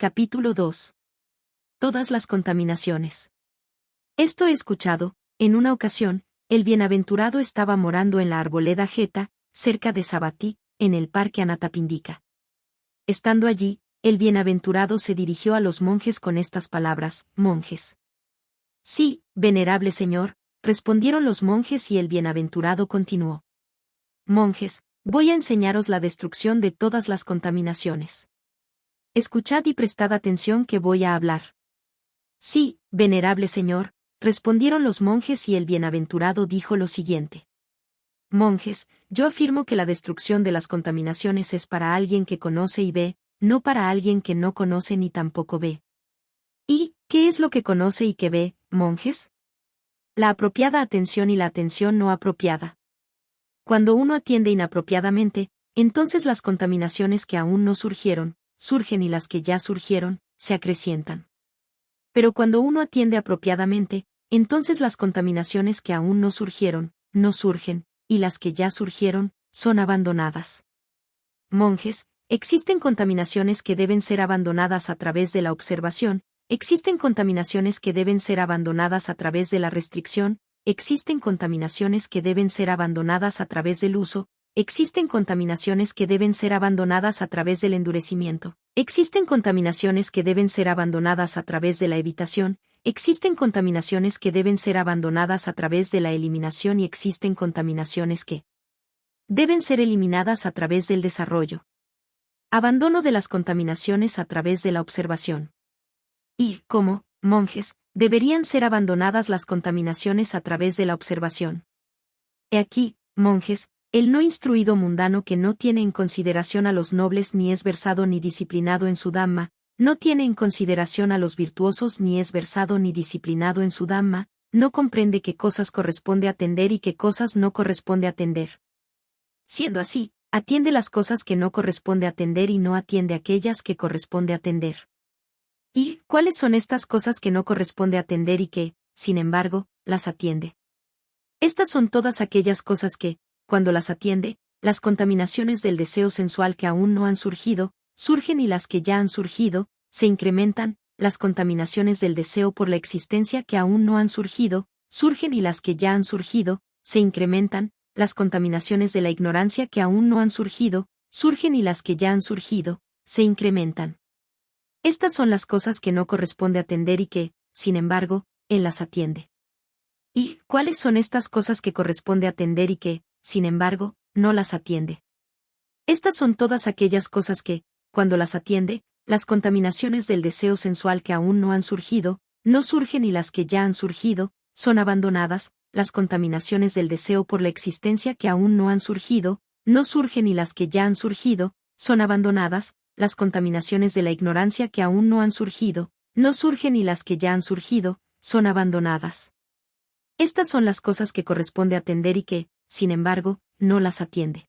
Capítulo 2. Todas las contaminaciones. Esto he escuchado. En una ocasión, el bienaventurado estaba morando en la arboleda Jeta, cerca de Sabatí, en el parque Anathapindika. Estando allí, el bienaventurado se dirigió a los monjes con estas palabras: monjes. Sí, venerable señor, respondieron los monjes, y el bienaventurado continuó: monjes, voy a enseñaros la destrucción de todas las contaminaciones. Escuchad y prestad atención que voy a hablar. Sí, venerable señor, respondieron los monjes, y el bienaventurado dijo lo siguiente: monjes, yo afirmo que la destrucción de las contaminaciones es para alguien que conoce y ve, no para alguien que no conoce ni tampoco ve. ¿Y qué es lo que conoce y que ve, monjes? La apropiada atención y la atención no apropiada. Cuando uno atiende inapropiadamente, entonces las contaminaciones que aún no surgieron, surgen, y las que ya surgieron, se acrecientan. Pero cuando uno atiende apropiadamente, entonces las contaminaciones que aún no surgieron, no surgen, y las que ya surgieron, son abandonadas. Monjes, existen contaminaciones que deben ser abandonadas a través de la observación, existen contaminaciones que deben ser abandonadas a través de la restricción, existen contaminaciones que deben ser abandonadas a través del uso, existen contaminaciones que deben ser abandonadas a través del endurecimiento, existen contaminaciones que deben ser abandonadas a través de la evitación, existen contaminaciones que deben ser abandonadas a través de la eliminación, y existen contaminaciones que deben ser eliminadas a través del desarrollo. Abandono de las contaminaciones a través de la observación. Y, ¿cómo, monjes, deberían ser abandonadas las contaminaciones a través de la observación? He aquí, monjes, el no instruido mundano, que no tiene en consideración a los nobles ni es versado ni disciplinado en su dhamma, no tiene en consideración a los virtuosos ni es versado ni disciplinado en su dhamma, no comprende qué cosas corresponde atender y qué cosas no corresponde atender. Siendo así, atiende las cosas que no corresponde atender y no atiende aquellas que corresponde atender. ¿Y cuáles son estas cosas que no corresponde atender y que, sin embargo, las atiende? Estas son todas aquellas cosas que, cuando las atiende, las contaminaciones del deseo sensual que aún no han surgido, surgen, y las que ya han surgido, se incrementan, las contaminaciones del deseo por la existencia que aún no han surgido, surgen, y las que ya han surgido, se incrementan, las contaminaciones de la ignorancia que aún no han surgido, surgen, y las que ya han surgido, se incrementan. Estas son las cosas que no corresponde atender y que, sin embargo, él las atiende. ¿Y cuáles son estas cosas que corresponde atender y que, sin embargo, no las atiende? Estas son todas aquellas cosas que, cuando las atiende, las contaminaciones del deseo sensual que aún no han surgido, no surgen, y las que ya han surgido, son abandonadas, las contaminaciones del deseo por la existencia que aún no han surgido, no surgen, y las que ya han surgido, son abandonadas, las contaminaciones de la ignorancia que aún no han surgido, no surgen, y las que ya han surgido, son abandonadas. Estas son las cosas que corresponde atender y que, sin embargo, no las atiende.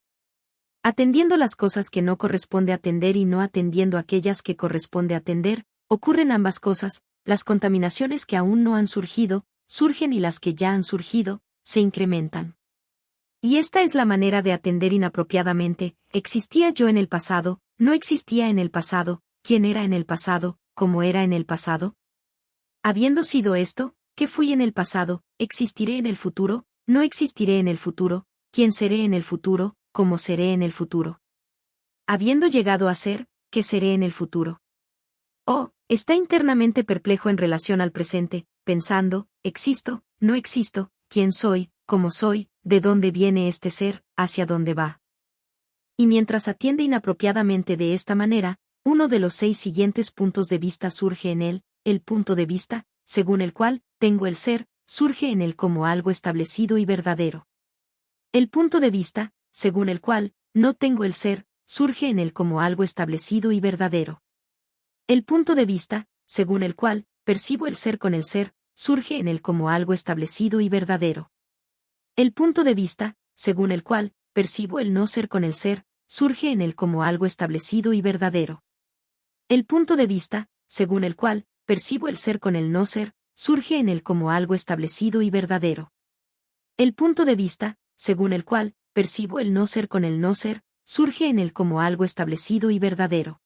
Atendiendo las cosas que no corresponde atender y no atendiendo aquellas que corresponde atender, ocurren ambas cosas, las contaminaciones que aún no han surgido, surgen, y las que ya han surgido, se incrementan. Y esta es la manera de atender inapropiadamente: existía yo en el pasado, no existía en el pasado, ¿quién era en el pasado, cómo era en el pasado? Habiendo sido esto, ¿qué fui en el pasado? ¿Existiré en el futuro? ¿No existiré en el futuro? ¿Quién seré en el futuro? ¿Cómo seré en el futuro? Habiendo llegado a ser, ¿qué seré en el futuro? Oh, está internamente perplejo en relación al presente, pensando: ¿existo? ¿No existo? ¿Quién soy? ¿Cómo soy? ¿De dónde viene este ser? ¿Hacia dónde va? Y mientras atiende inapropiadamente de esta manera, uno de los 6 siguientes puntos de vista surge en él: el punto de vista, según el cual, tengo el ser, surge en él como algo establecido y verdadero. El punto de vista, según el cual, no tengo el ser, surge en él como algo establecido y verdadero. El punto de vista, según el cual, percibo el ser con el ser, surge en él como algo establecido y verdadero. El punto de vista, según el cual, percibo el no ser con el ser, surge en él como algo establecido y verdadero. El punto de vista, según el cual, percibo el ser con el no ser, surge en él como algo establecido y verdadero. El punto de vista, según el cual, percibo el no ser con el no ser, surge en él como algo establecido y verdadero.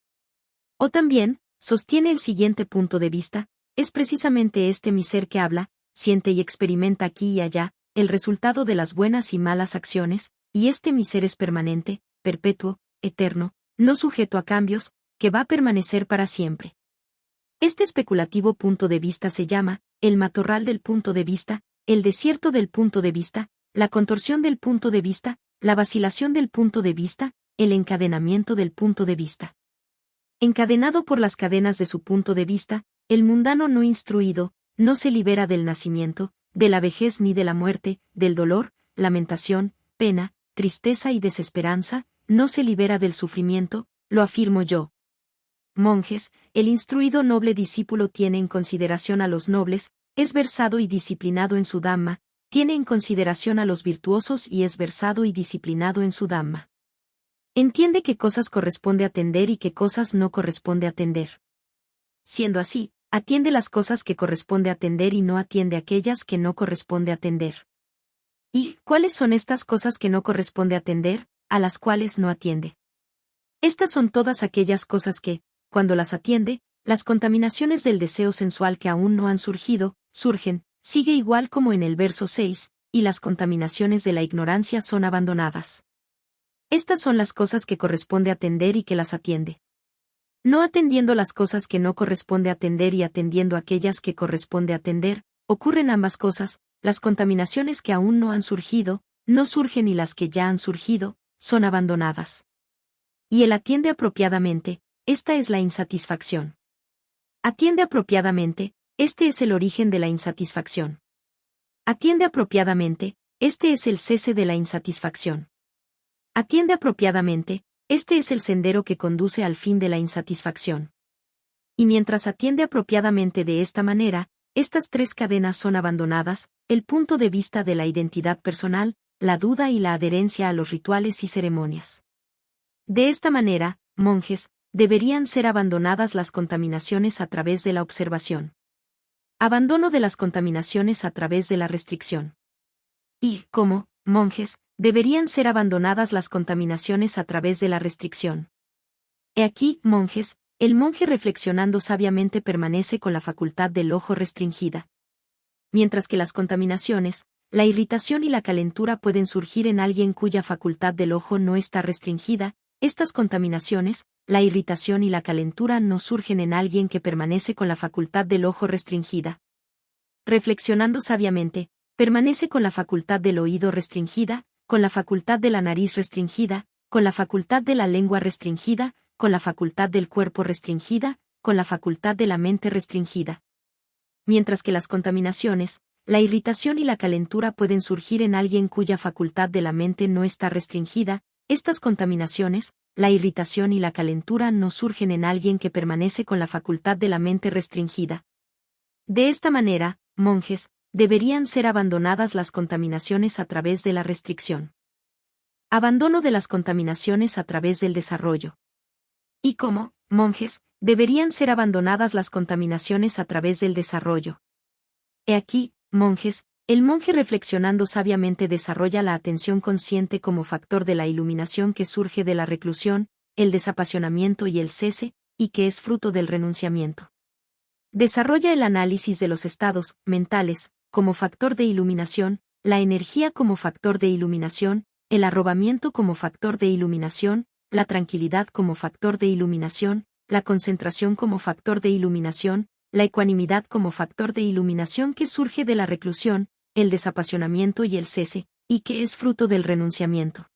O también, sostiene el siguiente punto de vista: es precisamente este mi ser que habla, siente y experimenta aquí y allá el resultado de las buenas y malas acciones, y este mi ser es permanente, perpetuo, eterno, no sujeto a cambios, que va a permanecer para siempre. Este especulativo punto de vista se llama el matorral del punto de vista, el desierto del punto de vista, la contorsión del punto de vista, la vacilación del punto de vista, el encadenamiento del punto de vista. Encadenado por las cadenas de su punto de vista, el mundano no instruido no se libera del nacimiento, de la vejez ni de la muerte, del dolor, lamentación, pena, tristeza y desesperanza, no se libera del sufrimiento, lo afirmo yo. Monjes, el instruido noble discípulo tiene en consideración a los nobles, es versado y disciplinado en su Dhamma, tiene en consideración a los virtuosos y es versado y disciplinado en su Dhamma. Entiende qué cosas corresponde atender y qué cosas no corresponde atender. Siendo así, atiende las cosas que corresponde atender y no atiende aquellas que no corresponde atender. ¿Y cuáles son estas cosas que no corresponde atender, a las cuales no atiende? Estas son todas aquellas cosas que, cuando las atiende, las contaminaciones del deseo sensual que aún no han surgido, surgen, sigue igual como en el verso 6, y las contaminaciones de la ignorancia son abandonadas. Estas son las cosas que corresponde atender y que las atiende. No atendiendo las cosas que no corresponde atender y atendiendo aquellas que corresponde atender, ocurren ambas cosas, las contaminaciones que aún no han surgido, no surgen y las que ya han surgido, son abandonadas. Y él atiende apropiadamente, esta es la insatisfacción. Atiende apropiadamente, este es el origen de la insatisfacción. Atiende apropiadamente, este es el cese de la insatisfacción. Atiende apropiadamente, este es el sendero que conduce al fin de la insatisfacción. Y mientras atiende apropiadamente de esta manera, estas tres cadenas son abandonadas: el punto de vista de la identidad personal, la duda y la adherencia a los rituales y ceremonias. De esta manera, monjes, deberían ser abandonadas las contaminaciones a través de la observación. Abandono de las contaminaciones a través de la restricción. Y, como, monjes, deberían ser abandonadas las contaminaciones a través de la restricción. He aquí, monjes, el monje reflexionando sabiamente permanece con la facultad del ojo restringida. Mientras que las contaminaciones, la irritación y la calentura pueden surgir en alguien cuya facultad del ojo no está restringida, estas contaminaciones, la irritación y la calentura no surgen en alguien que permanece con la facultad del ojo restringida. Reflexionando sabiamente, permanece con la facultad del oído restringida, con la facultad de la nariz restringida, con la facultad de la lengua restringida, con la facultad del cuerpo restringida, con la facultad de la mente restringida. Mientras que las contaminaciones, la irritación y la calentura pueden surgir en alguien cuya facultad de la mente no está restringida, estas contaminaciones, la irritación y la calentura no surgen en alguien que permanece con la facultad de la mente restringida. De esta manera, monjes, deberían ser abandonadas las contaminaciones a través de la restricción. Abandono de las contaminaciones a través del desarrollo. Y como, monjes, deberían ser abandonadas las contaminaciones a través del desarrollo. He aquí, monjes, el monje reflexionando sabiamente desarrolla la atención consciente como factor de la iluminación que surge de la reclusión, el desapasionamiento y el cese, y que es fruto del renunciamiento. Desarrolla el análisis de los estados mentales como factor de iluminación, la energía como factor de iluminación, el arrobamiento como factor de iluminación, la tranquilidad como factor de iluminación, la concentración como factor de iluminación, la ecuanimidad como factor de iluminación que surge de la reclusión, el desapasionamiento y el cese, y que es fruto del renunciamiento.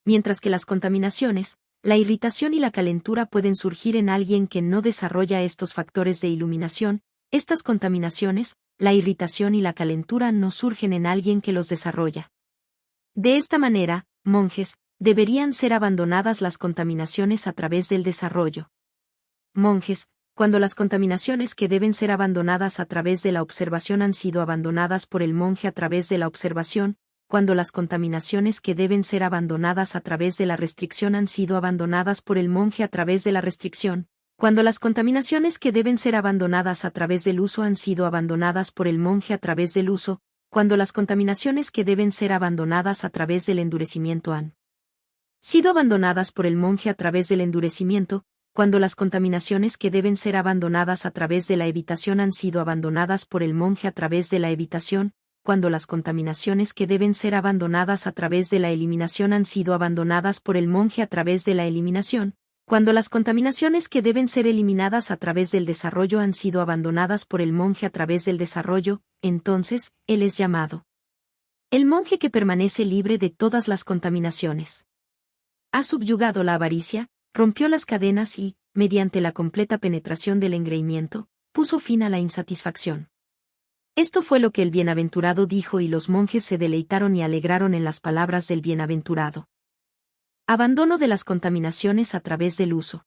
Mientras que las contaminaciones, la irritación y la calentura pueden surgir en alguien que no desarrolla estos factores de iluminación, estas contaminaciones, la irritación y la calentura no surgen en alguien que los desarrolla. De esta manera, monjes, deberían ser abandonadas las contaminaciones a través del desarrollo. Monjes, cuando las contaminaciones que deben ser abandonadas a través de la observación han sido abandonadas por el monje a través de la observación, cuando las contaminaciones que deben ser abandonadas a través de la restricción han sido abandonadas por el monje a través de la restricción, cuando las contaminaciones que deben ser abandonadas a través del uso han sido abandonadas por el monje a través del uso, cuando las contaminaciones que deben ser abandonadas a través del endurecimiento han sido abandonadas por el monje a través del endurecimiento, cuando las contaminaciones que deben ser abandonadas a través de la evitación han sido abandonadas por el monje a través de la evitación, cuando las contaminaciones que deben ser abandonadas a través de la eliminación han sido abandonadas por el monje a través de la eliminación, cuando las contaminaciones que deben ser eliminadas a través del desarrollo han sido abandonadas por el monje a través del desarrollo, entonces, él es llamado el monje que permanece libre de todas las contaminaciones. Ha subyugado la avaricia, rompió las cadenas y, mediante la completa penetración del engreimiento, puso fin a la insatisfacción. Esto fue lo que el bienaventurado dijo y los monjes se deleitaron y alegraron en las palabras del bienaventurado. Abandono de las contaminaciones a través del uso.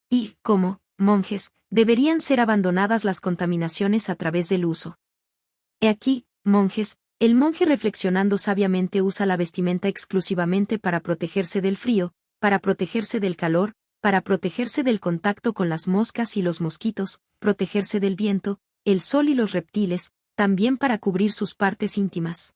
Y, como monjes, deberían ser abandonadas las contaminaciones a través del uso. He aquí, monjes, el monje reflexionando sabiamente usa la vestimenta exclusivamente para protegerse del frío, para protegerse del calor, para protegerse del contacto con las moscas y los mosquitos, protegerse del viento, el sol y los reptiles, también para cubrir sus partes íntimas.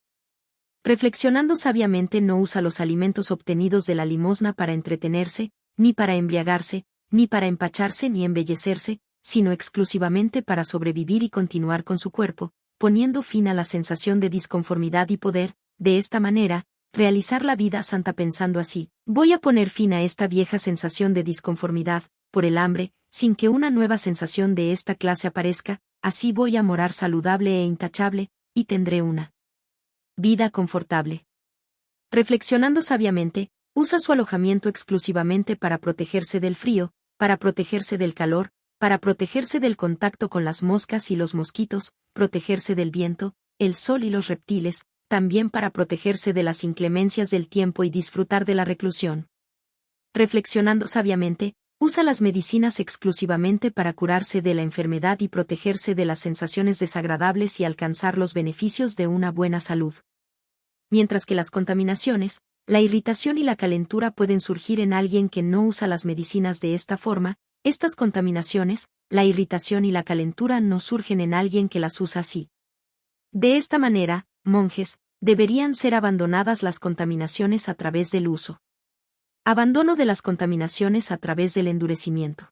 Reflexionando sabiamente no usa los alimentos obtenidos de la limosna para entretenerse, ni para embriagarse, ni para empacharse ni embellecerse, sino exclusivamente para sobrevivir y continuar con su cuerpo, poniendo fin a la sensación de disconformidad y poder, de esta manera, realizar la vida santa pensando así: voy a poner fin a esta vieja sensación de disconformidad, por el hambre, sin que una nueva sensación de esta clase aparezca, así voy a morar saludable e intachable, y tendré una vida confortable. Reflexionando sabiamente, usa su alojamiento exclusivamente para protegerse del frío, para protegerse del calor, para protegerse del contacto con las moscas y los mosquitos, protegerse del viento, el sol y los reptiles, también para protegerse de las inclemencias del tiempo y disfrutar de la reclusión. Reflexionando sabiamente, usa las medicinas exclusivamente para curarse de la enfermedad y protegerse de las sensaciones desagradables y alcanzar los beneficios de una buena salud. Mientras que las contaminaciones, la irritación y la calentura pueden surgir en alguien que no usa las medicinas de esta forma, estas contaminaciones, la irritación y la calentura no surgen en alguien que las usa así. De esta manera, monjes, deberían ser abandonadas las contaminaciones a través del uso. Abandono de las contaminaciones a través del endurecimiento.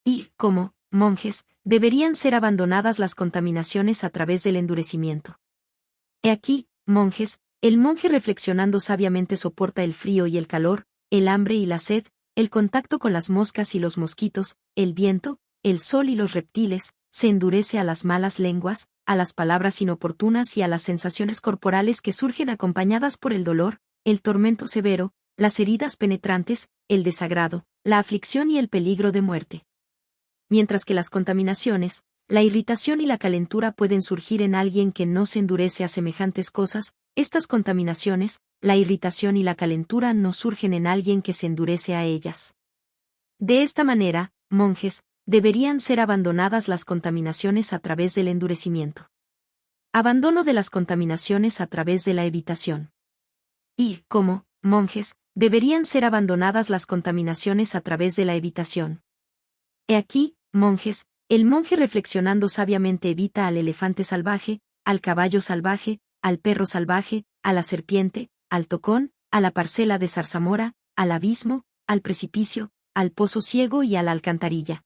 Y, como monjes, deberían ser abandonadas las contaminaciones a través del endurecimiento. He aquí, monjes, el monje reflexionando sabiamente soporta el frío y el calor, el hambre y la sed, el contacto con las moscas y los mosquitos, el viento, el sol y los reptiles, se endurece a las malas lenguas, a las palabras inoportunas y a las sensaciones corporales que surgen acompañadas por el dolor, el tormento severo, las heridas penetrantes, el desagrado, la aflicción y el peligro de muerte. Mientras que las contaminaciones, la irritación y la calentura pueden surgir en alguien que no se endurece a semejantes cosas, estas contaminaciones, la irritación y la calentura no surgen en alguien que se endurece a ellas. De esta manera, monjes, deberían ser abandonadas las contaminaciones a través del endurecimiento. Abandono de las contaminaciones a través de la evitación. Y, como monjes, deberían ser abandonadas las contaminaciones a través de la evitación. He aquí, monjes, el monje reflexionando sabiamente evita al elefante salvaje, al caballo salvaje, al perro salvaje, a la serpiente, al tocón, a la parcela de zarzamora, al abismo, al precipicio, al pozo ciego y a la alcantarilla.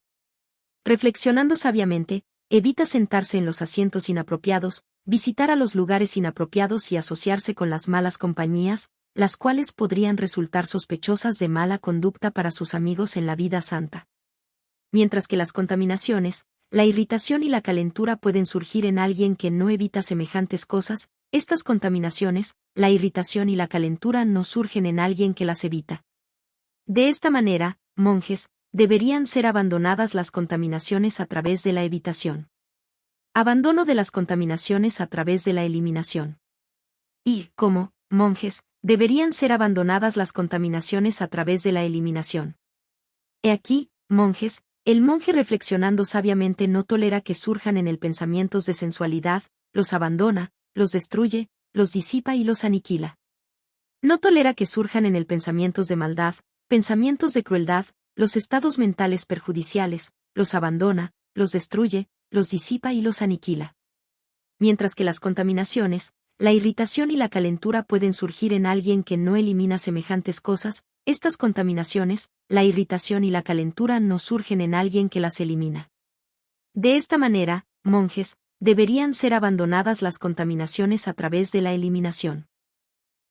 Reflexionando sabiamente, evita sentarse en los asientos inapropiados, visitar a los lugares inapropiados y asociarse con las malas compañías, las cuales podrían resultar sospechosas de mala conducta para sus amigos en la vida santa. Mientras que las contaminaciones, la irritación y la calentura pueden surgir en alguien que no evita semejantes cosas, estas contaminaciones, la irritación y la calentura no surgen en alguien que las evita. De esta manera, monjes, deberían ser abandonadas las contaminaciones a través de la evitación. Abandono de las contaminaciones a través de la eliminación. Y, como monjes, deberían ser abandonadas las contaminaciones a través de la eliminación. He aquí, monjes, el monje reflexionando sabiamente no tolera que surjan en él pensamientos de sensualidad, los abandona, los destruye, los disipa y los aniquila. No tolera que surjan en él pensamientos de maldad, pensamientos de crueldad, los estados mentales perjudiciales, los abandona, los destruye, los disipa y los aniquila. Mientras que las contaminaciones, la irritación y la calentura pueden surgir en alguien que no elimina semejantes cosas, Estas contaminaciones, la irritación y la calentura no surgen en alguien que las elimina. De esta manera, monjes, deberían ser abandonadas las contaminaciones a través de la eliminación.